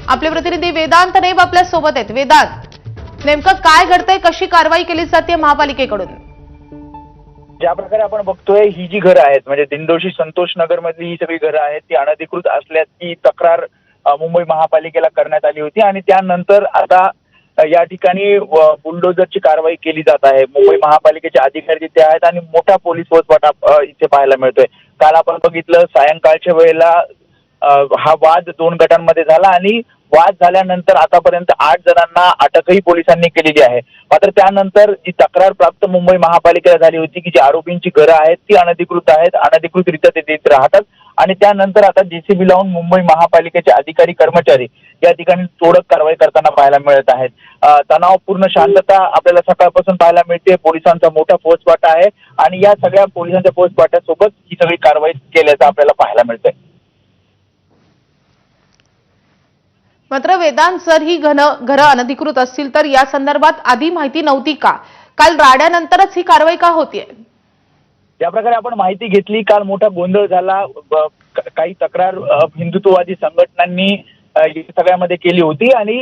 आपले प्रतिनिधी वेदांत नेब आपल्या सोबत आहेत। वेदांत, नेमकं काय घडतंय, कशी कारवाई केली जाते महापालिकेकडून? ज्या प्रकारे आपण बघतोय ही जी घरं आहेत म्हणजे दिंडोशी संतोष नगर मधली ही सगळी घरं आहेत ती अनधिकृत असल्याची तक्रार मुंबई महापालिकेला करण्यात आली होती आणि त्यानंतर आता या ठिकाणी बुलडोझरची कारवाई केली जात आहे। मुंबई महापालिकेचे अधिकारी तिथे आहेत आणि मोठा पोलीस फौजफाटा इथे पाहायला मिळतोय। काल आपण बघितलं सायंकाळच्या वेळेला हा वाद दोन गटांमध्ये झाला आणि वाद झाल्यानंतर आतापर्यंत 8 जणांना अटकही पोलिसांनी केलेली आहे। मात्र त्यानंतर जी तक्रार प्राप्त मुंबई महापालिकेला झाली होती की जी आरोपींची घरं आहेत ती अनधिकृत आहेत, अनधिकृतरित्या ते तिथे राहतात आणि त्यानंतर आता जेसीबी लावून मुंबई महापालिकेचे अधिकारी कर्मचारी या ठिकाणी तोडक कारवाई करताना पाहायला मिळत आहेत। तणावपूर्ण शांतता आपल्याला सकाळपासून पाहायला मिळते। पोलिसांचा मोठा फौजफाटा आहे आणि या सगळ्या पोलिसांच्या फौजफाट्यासोबत ही सगळी कारवाई केल्याचं आपल्याला पाहायला मिळतंय। मात्र वेदांत, जर ही घरं अनधिकृत असतील तर या संदर्भात आधी माहिती नव्हती का? काल राड्यानंतरच ही कारवाई का होतीये? ज्या प्रकारे आपण माहिती घेतली काल मोठा गोंधळ झाला। काही तक्रार हिंदुत्ववादी संघटनांनी सगळ्यामध्ये केली होती आणि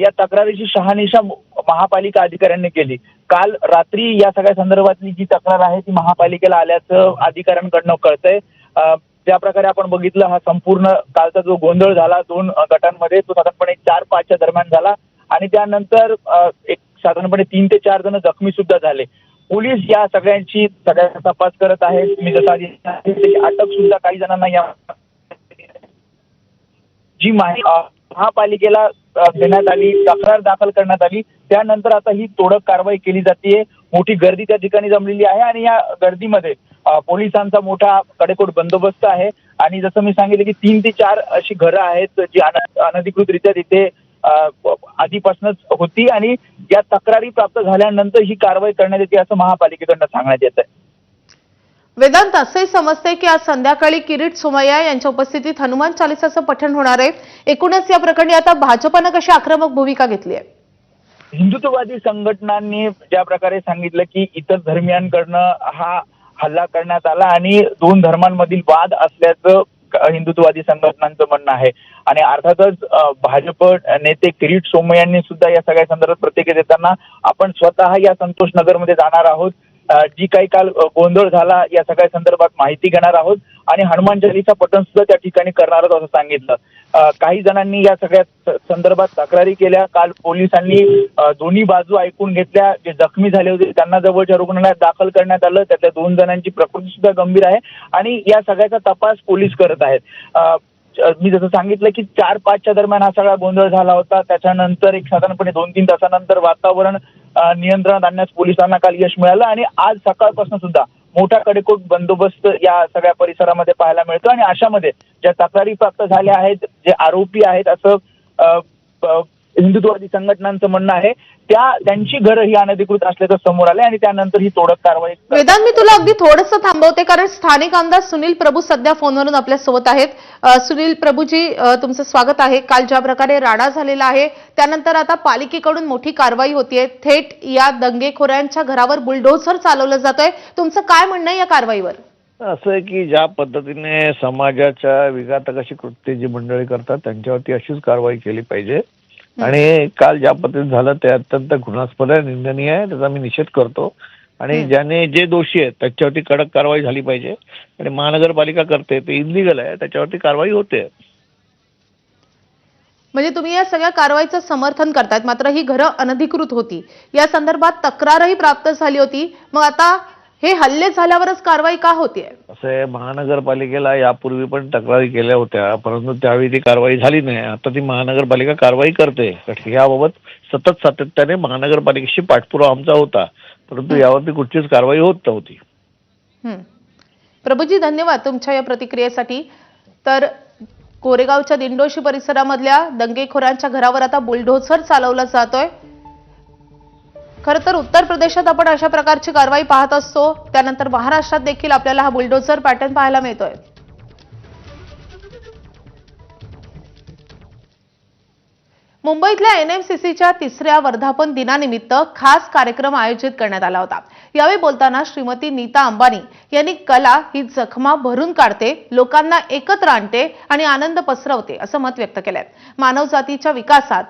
या तक्रारीची शहानिशा महापालिका अधिकाऱ्यांनी केली। काल रात्री या सगळ्या संदर्भातली जी तक्रार आहे ती महापालिकेला आल्याचं अधिकाऱ्यांकडनं कळतंय। ज्या प्रकारे आपण बघितलं हा संपूर्ण कालचा जो गोंधळ झाला दोन गटांमध्ये तो साधारणपणे 4-5च्या दरम्यान झाला आणि त्यानंतर एक साधारणपणे 3 ते 4 जण जखमी सुद्धा झाले। पोलीस या सगळ्या तपास करत आहेत। मी जसं आधी अटक सुद्धा काही जणांना या जी माहिती महापालिकेला देण्यात आली, तक्रार दाखल करण्यात आली, त्यानंतर आता ही तोडक कारवाई केली जाते। मोठी गर्दी त्या ठिकाणी जमलेली आहे आणि या गर्दीमध्ये पोलिसांचा मोठा कडेकोट बंदोबस्त आहे आणि जसं मी सांगितलं की 3 ते 4 अशी घरं आहेत जी अनधिकृतरित्या तिथे आधीपासूनच होती आणि या तक्रारी प्राप्त झाल्यानंतर ही कारवाई करण्यात येते असं महापालिकेकडनं सांगण्यात येत आहे। वेदांत, असे समजते की आज संध्याकाळी किरीट सोमय्या यांच्या उपस्थितीत हनुमान चालीसाचं पठण होणार आहे। एकूणच या प्रकरणी आता भाजपनं कशी आक्रमक भूमिका घेतली आहे? हिंदुत्ववादी संघटनांनी ज्या प्रकारे सांगितलं की इतर धर्मियांकडनं हा हल्ला करण्यात आला आणि 2 धर्मांमधील वाद असल्याचं हिंदुत्ववादी संघटनांचं म्हणणं आहे आणि अर्थातच भाजप नेते किरीट सोमय्यांनी सुद्धा या सगळ्या संदर्भात प्रतिक्रिया देताना आपण स्वतः या संतोष नगरमध्ये जाणार आहोत, जी काही काल गोंधळ झाला या सगळ्या संदर्भात माहिती घेणार आहोत आणि हनुमान चालीसा पठण सुद्धा त्या ठिकाणी करणार आहोत असं सांगितलं। काही जणांनी या सगळ्या संदर्भात तक्रारी केल्या। काल पोलिसांनी दोन्ही बाजू ऐकून घेतल्या। जे जखमी झाले होते त्यांना जवळच्या रुग्णालयात दाखल करण्यात आलं। त्यातल्या 2 जणांची प्रकृती सुद्धा गंभीर आहे आणि या सगळ्याचा तपास पोलीस करत आहेत। मी जसं सांगितलं की 4-5च्या दरम्यान हा सगळा गोंधळ झाला होता। त्याच्यानंतर एक साधारणपणे 2-3 तासानंतर वातावरण नियंत्रणात आणण्यास पोलिसांना काल यश मिळालं आणि आज सकाळपासून सुद्धा मोठा कडेकोट बंदोबस्त या सगळ्या परिसरामध्ये पाहायला मिळतो आणि अशामध्ये ज्या तक्रारी प्राप्त झाल्या आहेत, जे आरोपी आहेत असं हिंदुत्ववादी संघटनांचं म्हणणं आहे, त्यांची घरं ही अनधिकृत असल्याचं समोर आले आणि त्यानंतर ही तोडक कारवाई। वेदांत, मी तुला अगदी थोडंसं थांबवते कारण स्थानिक आमदार सुनील प्रभू सध्या फोनवरून आपल्या सोबत आहेत। सुनील प्रभूजी, तुमचं स्वागत आहे। काल ज्या प्रकारे राडा झालेला आहे त्यानंतर आता पालिकेकडून मोठी कारवाई होतीये, थेट या दंगेखोरांच्या घरावर बुलडोझर चालवलं जातंय, तुमचं काय म्हणणं आहे या कारवाईवर? असं आहे की ज्या पद्धतीने समाजाच्या विघातक अशी कृत्य जी मंडळी करतात त्यांच्यावरती अशीच कारवाई केली पाहिजे आणि काल ज्या पद्धतीने झालं ते अत्यंत घृणास्पद आहे, निंदनीय आहे, त्याचा मी निषेध करतो आणि जे दोषी आहेत त्याच्यावरती कडक कारवाई झाली पाहिजे आणि महानगरपालिका करते ते इलिगल आहे त्याच्यावरती कारवाई होते। म्हणजे तुम्ही या सगळ्या कारवाईचं समर्थन करतायत, मात्र ही घरं अनधिकृत होती, या संदर्भात तक्रारही प्राप्त झाली होती, मग आता हे हल्ले झाल्यावरच कारवाई का होतीये? असं आहे, महानगरपालिकेला यापूर्वी पण तक्रारी केल्या होत्या परंतु त्यावेळी ती कारवाई झाली नाही। आता ती महानगरपालिका कारवाई करते। याबाबत सतत सातत्याने महानगरपालिकेशी पाठपुरावा आमचा होता परंतु यावरती कुठलीच कारवाई होत नव्हती। प्रभूजी, धन्यवाद तुमच्या या प्रतिक्रियेसाठी। तर कोरेगावच्या दिंडोशी परिसरामधल्या दंगेखोरांच्या घरावर आता बुलडोझर चालवला जातोय। खरं तर उत्तर प्रदेशात आपण अशा प्रकारची कारवाई पाहत असतो, त्यानंतर महाराष्ट्रात देखील आपल्याला हा बुलडोझर पॅटर्न पाहायला मिळतोय। मुंबईतल्या NMCCच्या 3ऱ्या वर्धापन दिनानिमित्त खास कार्यक्रम आयोजित करण्यात आला होता। यावेळी बोलताना श्रीमती नीता अंबानी यांनी कला ही जखमा भरून काढते, लोकांना एकत्र आणते आणि आनंद पसरवते असं मत व्यक्त केलंय। मानवजातीच्या विकासात